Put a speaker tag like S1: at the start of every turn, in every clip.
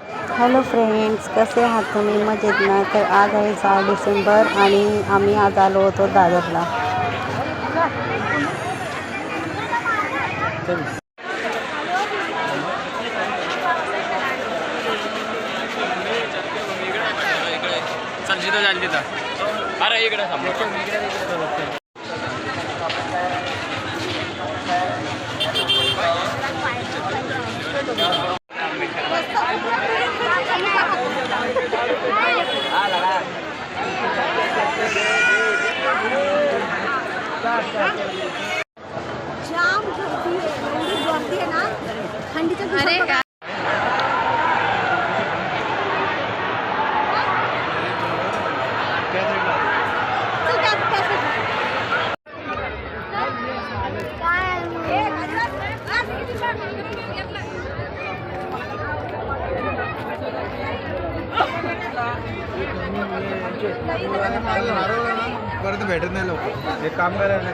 S1: Hello friends, कसे आहात तुम्ही? मजेत ना? तर आज आहे 6 डिसेंबर आणि आम्ही आज आलो होतो दादरला.
S2: चल जिथं जाईल तिथं. अरे इकडे
S3: जाम गर्दी आहे, एवढी गर्दी आहे ना थंडीच्या दिवसात.
S4: परत भेटत नाही लोक. हे काम करायला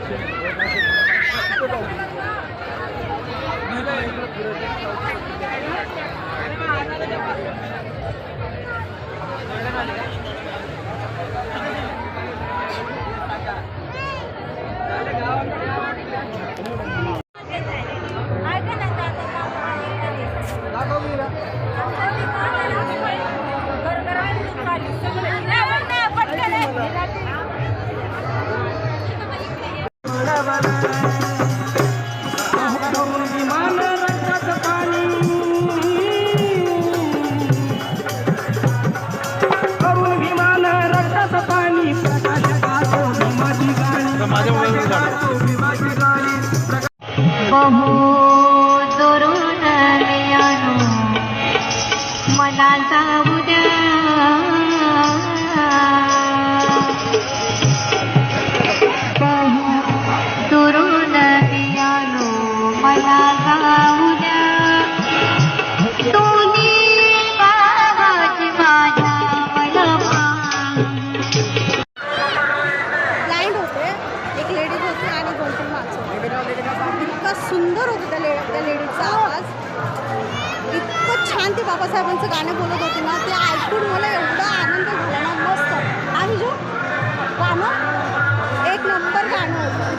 S5: बहु दुरून आलो मला जाऊ द्या. बहु दुरून आलो मला जाऊ द्या. तुम्ही बाबाची माझ्या
S3: ब्लाइंड होते, एक लेडीज होती आणि 2-3 माणसं होती. इतका सुंदर होतं त्या लेडीजचा आवाज. इतकं छान ती बाबासाहेबांचं गाणं बोलत होती ना, ते ऐकून मला एवढा आनंद झाला ना. मस्त आणि जो गाणं एक नंबर गाणं होतं.